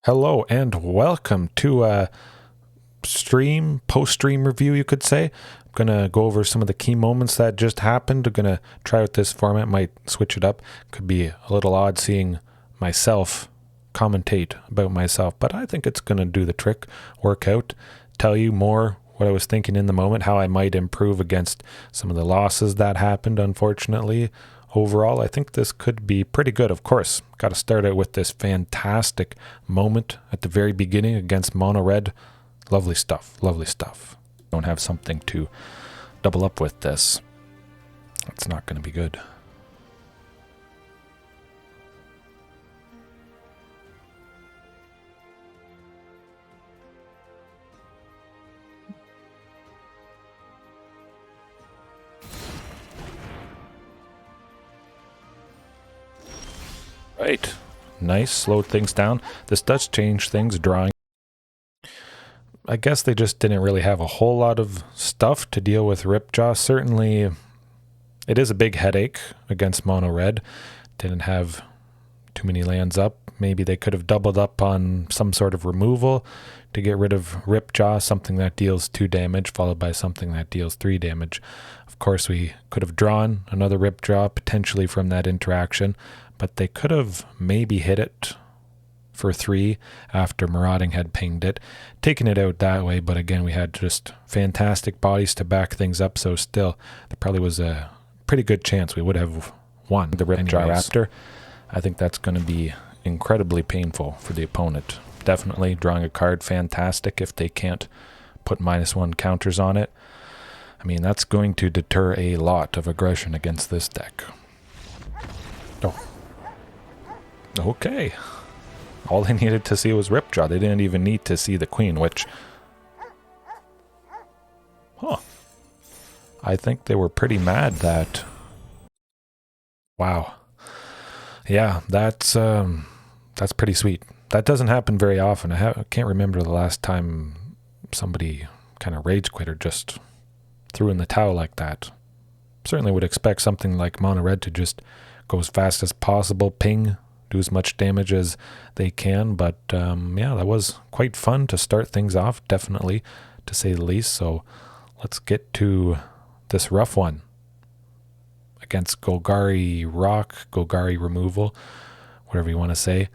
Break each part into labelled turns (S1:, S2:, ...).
S1: Hello and welcome to a post-stream review, you could say. I'm going to go over some of the key moments that just happened. I'm going to try out this format, might switch it up. Could be a little odd seeing myself commentate about myself, but I think it's going to do the trick, work out, tell you more what I was thinking in the moment, how I might improve against some of the losses that happened, unfortunately. Overall, I think this could be pretty good. Of course, got to start out with this fantastic moment at the very beginning against Mono Red. Lovely stuff, lovely stuff. Don't have something to double up with this. It's not going to be good. Right. Nice. Slowed things down. This does change things, drawing. I guess they just didn't really have a whole lot of stuff to deal with Ripjaw. Certainly, it is a big headache against Mono Red. Didn't have too many lands up. Maybe they could have doubled up on some sort of removal to get rid of Ripjaw, something that deals 2 damage, followed by something that deals 3 damage. Of course, we could have drawn another Ripjaw potentially from that interaction, but they could have maybe hit it for 3 after Marauding had pinged it, taking it out that way. But again, we had just fantastic bodies to back things up, so still, there probably was a pretty good chance we would have won the Ripjaw after. I think that's going to be incredibly painful for the opponent. Definitely drawing a card, fantastic if they can't put -1 counters on it. I mean, that's going to deter a lot of aggression against this deck. Oh. Okay. All they needed to see was Ripjaw. They didn't even need to see the Queen, which... Huh. I think they were pretty mad that... Wow. Yeah, that's pretty sweet. That doesn't happen very often. I can't remember the last time somebody kind of rage quit or just threw in the towel like that. Certainly would expect something like Mono Red to just go as fast as possible, ping, do as much damage as they can. But yeah, that was quite fun to start things off, definitely, to say the least. So let's get to this rough one against Golgari Rock, Golgari Removal, whatever you want to say.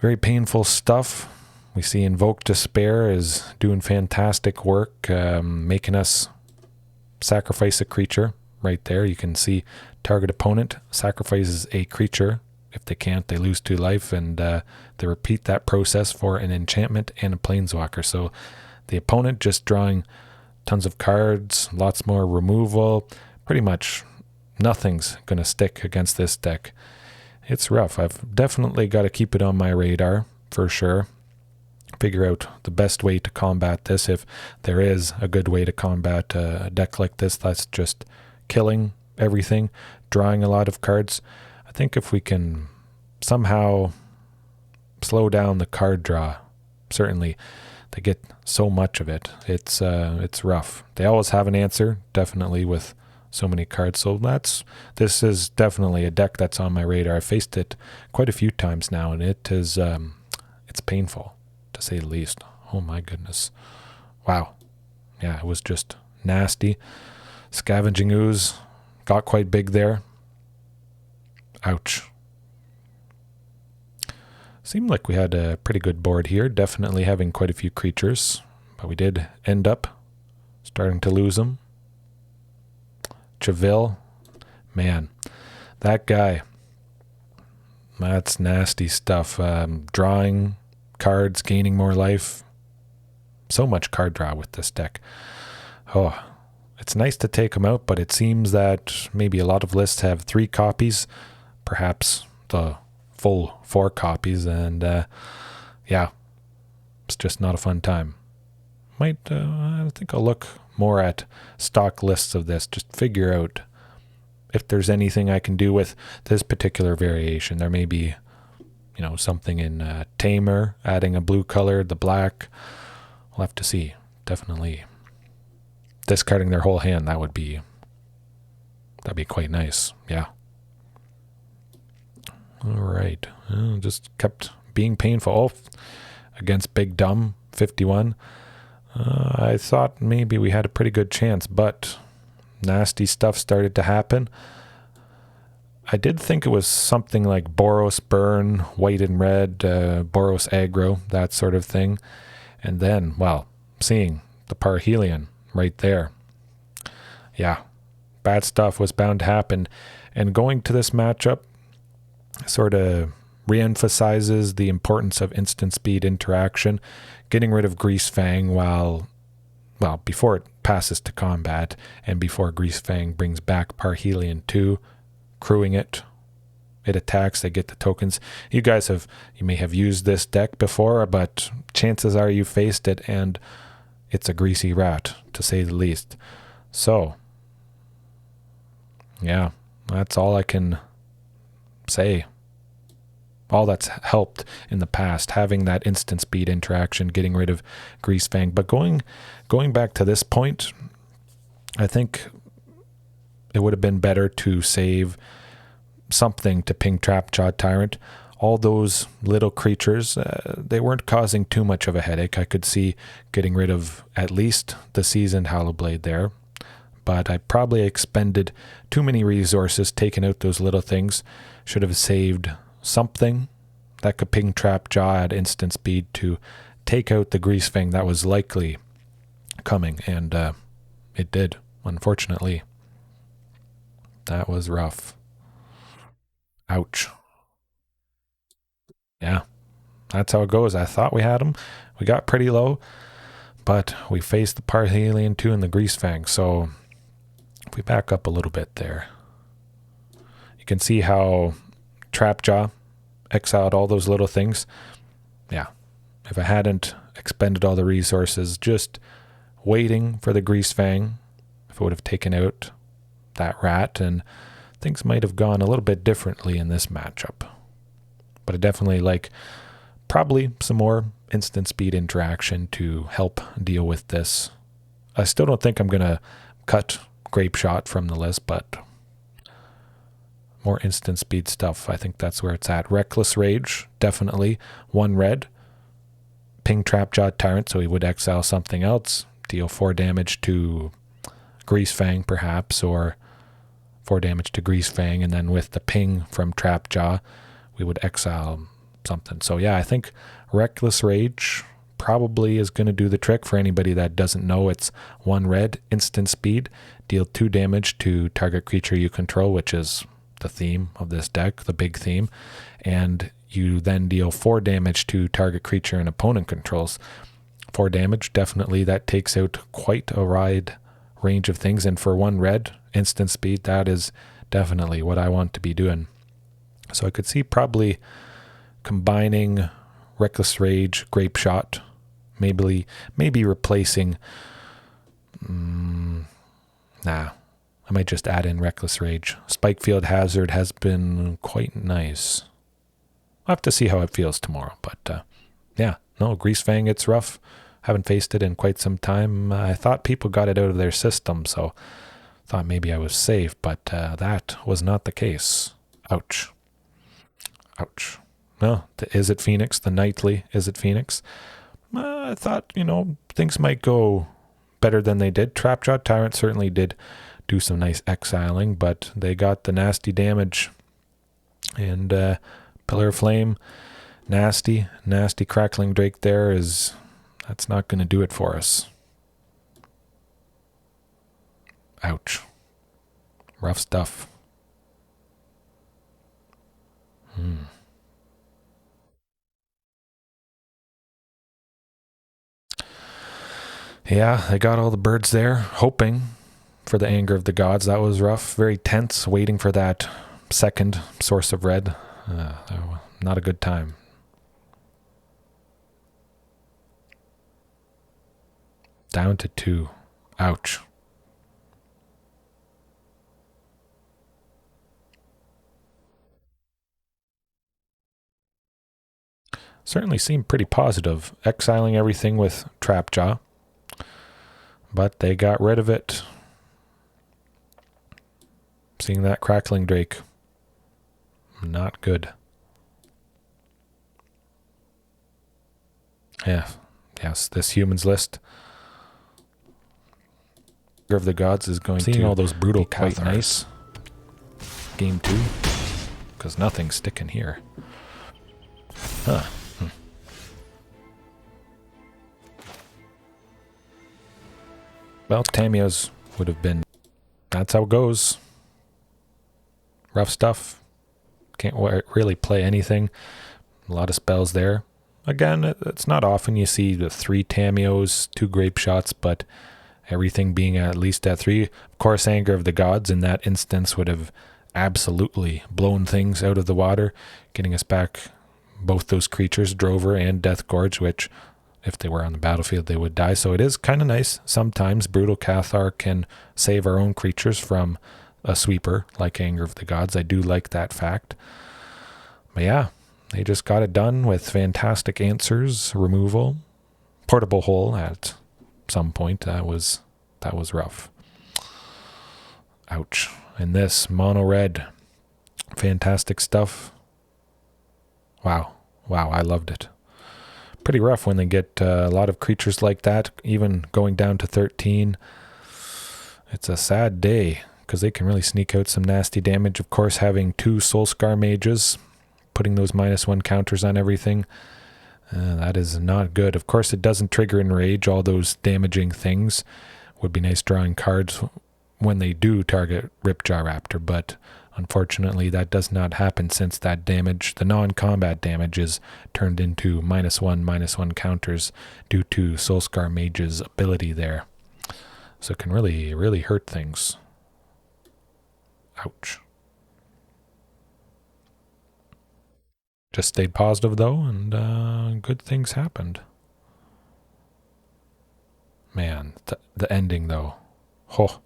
S1: Very painful stuff. We see Invoke Despair is doing fantastic work, making us sacrifice a creature right there. You can see target opponent sacrifices a creature. If they can't, they lose 2 life, and they repeat that process for an enchantment and a planeswalker. So the opponent just drawing tons of cards, lots more removal. Pretty much nothing's going to stick against this deck. It's rough. I've definitely got to keep it on my radar for sure. Figure out the best way to combat this, if there is a good way to combat a deck like this that's just killing everything, drawing a lot of cards. I think if we can somehow slow down the card draw, certainly they get so much of it. It's rough. They always have an answer, definitely, with so many cards. So this is definitely a deck that's on my radar. I faced it quite a few times now, and it is it's painful, to say the least. Oh my goodness. Wow. Yeah, it was just nasty. Scavenging Ooze got quite big there. Ouch. Seemed like we had a pretty good board here, definitely having quite a few creatures, but we did end up starting to lose them. Chaville, man, that guy, that's nasty stuff. Drawing cards, gaining more life. So much card draw with this deck. Oh, it's nice to take them out, but it seems that maybe a lot of lists have 3 copies, perhaps the full 4 copies, and yeah, it's just not a fun time. I think I'll look more at stock lists of this, just figure out if there's anything I can do with this particular variation. There may be, something in Tamer, adding a blue color, the black. We'll have to see. Definitely discarding their whole hand, that'd be quite nice. Yeah. All right. Just kept being painful. Oh, against Big Dumb 51. I thought maybe we had a pretty good chance, but nasty stuff started to happen. I did think it was something like Boros Burn, White and Red, Boros Aggro, that sort of thing. And then, well, seeing the Parhelion right there. Yeah, bad stuff was bound to happen. And going to this matchup sort of re-emphasizes the importance of instant speed interaction, getting rid of Grease Fang before it passes to combat and before Grease Fang brings back Parhelion 2, crewing it. It attacks, they get the tokens. You may have used this deck before, but chances are you faced it, and it's a greasy rat, to say the least. So, yeah, that's all I can say. All that's helped in the past, having that instant speed interaction, getting rid of Grease Fang. But going back to this point, I think it would have been better to save something to ping Trapjaw Tyrant. All those little creatures, they weren't causing too much of a headache. I could see getting rid of at least the Seasoned Hallowblade there. But I probably expended too many resources taking out those little things. Should have saved something that could ping Trapjaw at instant speed to take out the Grease Fang that was likely coming, and it did, unfortunately. That was rough. Ouch. Yeah, that's how it goes. I thought we had him. We got pretty low, but we faced the Parhelion 2 and the Grease Fang. So if we back up a little bit there, you can see how Trapjaw exiled all those little things. Yeah, if I hadn't expended all the resources just waiting for the Grease Fang, if it would have taken out that rat, and things might have gone a little bit differently in this matchup. But I definitely like probably some more instant speed interaction to help deal with this. I still don't think I'm going to cut Grape Shot from the list, but more instant speed stuff, I think that's where it's at. Reckless Rage, definitely. 1 red. Ping Trapjaw Tyrant, so he would exile something else. Deal 4 damage to Grease Fang, perhaps, or 4 damage to Grease Fang, and then with the ping from Trapjaw, we would exile something. So yeah, I think Reckless Rage probably is going to do the trick. For anybody that doesn't know, it's 1 red, instant speed, deal 2 damage to target creature you control, which is the theme of this deck, the big theme, and you then deal 4 damage to target creature an opponent controls. 4 damage, definitely that takes out quite a wide range of things, and for 1 red, instant speed, that is definitely what I want to be doing. So I could see probably combining Reckless Rage, Grape Shot, maybe replacing, I might just add in Reckless Rage. Spikefield Hazard has been quite nice. I'll have to see how it feels tomorrow. But yeah, no, Grease Fang, it's rough. Haven't faced it in quite some time. I thought people got it out of their system, so thought maybe I was safe, but that was not the case. Ouch. Ouch. No, the Izzet Phoenix, the nightly Izzet Phoenix. I thought, things might go better than they did. Trapjaw Tyrant certainly did do some nice exiling, but they got the nasty damage. And Pillar of Flame, nasty Crackling Drake there that's not going to do it for us. Ouch. Rough stuff. Yeah, they got all the birds there, hoping for the Anger of the Gods. That was rough. Very tense, waiting for that second source of red. Not a good time. Down to 2. Ouch. Certainly seemed pretty positive, exiling everything with Trapjaw. But they got rid of it. Seeing that Crackling Drake. Not good. Yeah. Yes, this humans list of the gods is going to all those brutal be quite nice. Game 2, because nothing's sticking here. Huh. Well, Tamiyo's would have been... That's how it goes. Rough stuff. Can't really play anything. A lot of spells there. Again, it's not often you see the 3 Tamiyos, 2 grape shots, but everything being at least at 3. Of course, Anger of the Gods in that instance would have absolutely blown things out of the water, getting us back both those creatures, Drover and Death Gorge, which, if they were on the battlefield, they would die. So it is kind of nice. Sometimes Brutal Cathar can save our own creatures from a sweeper like Anger of the Gods. I do like that fact. But yeah, they just got it done with fantastic answers, removal, portable hole at some point. That was rough. Ouch. And this mono red, fantastic stuff. Wow, I loved it. Pretty rough when they get a lot of creatures like that, even going down to 13. It's a sad day because they can really sneak out some nasty damage. Of course, having 2 Soulscar mages, putting those -1 counters on everything, that is not good. Of course, it doesn't trigger Enrage, all those damaging things. Would be nice drawing cards when they do target Ripjaw Raptor, but unfortunately that does not happen since that damage, the non-combat damage, is turned into -1/-1 counters due to Soulscar Mage's ability there. So it can really, really hurt things. Ouch. Just stayed positive though, and good things happened. Man, the ending though. Oh.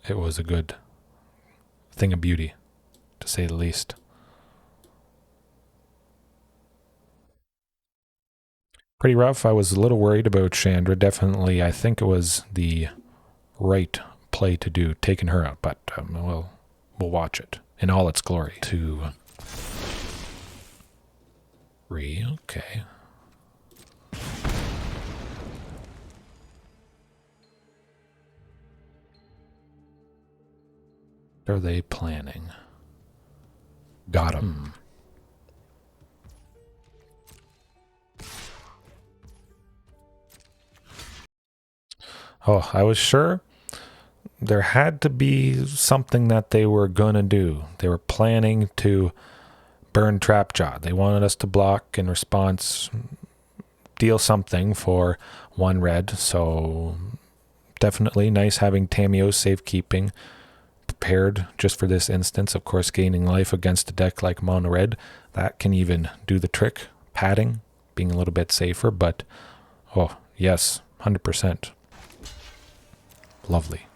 S1: It was a good thing of beauty, to say the least. Pretty rough. I was a little worried about Chandra. Definitely, I think it was the right play to do, taking her out, but we'll watch it in all its glory. 2, 3, okay. What are they planning? Got him. Oh, I was sure there had to be something that they were gonna do. They were planning to burn Trapjaw. They wanted us to block in response, deal something for 1 red. So definitely nice having Tamiyo safekeeping prepared just for this instance. Of course, gaining life against a deck like Mono Red, that can even do the trick. Padding, being a little bit safer, but oh yes, 100%. Lovely.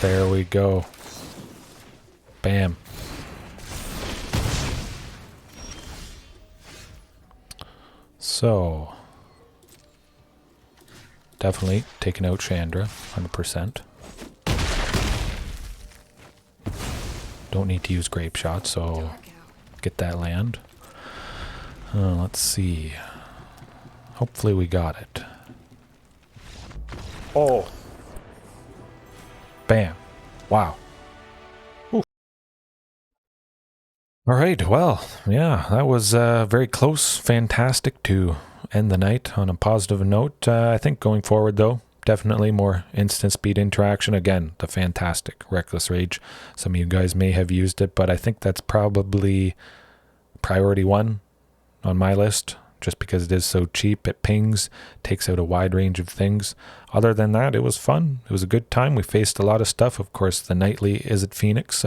S1: There we go. Bam. So definitely taking out Chandra, 100%. Don't need to use Grape Shot, so get that land. Let's see. Hopefully we got it. Oh. Bam. Wow. Ooh. All right, well, yeah, that was very close. Fantastic to end the night on a positive note. I think going forward, though, definitely more instant speed interaction. Again, the fantastic Reckless Rage. Some of you guys may have used it, but I think that's probably priority 1 on my list, just because it is so cheap. It pings, takes out a wide range of things. Other than that, it was fun. It was a good time. We faced a lot of stuff. Of course, the nightly Izzet Phoenix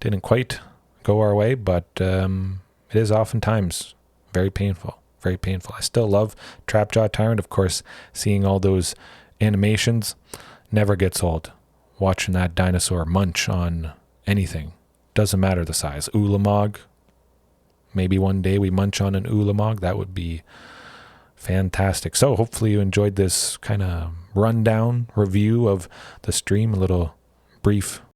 S1: didn't quite go our way, but it is oftentimes very painful. Very painful. I still love Trapjaw Tyrant. Of course, seeing all those animations never gets old. Watching that dinosaur munch on anything. Doesn't matter the size. Ulamog. Maybe one day we munch on an Ulamog. That would be fantastic. So hopefully you enjoyed this kind of rundown review of the stream. A little brief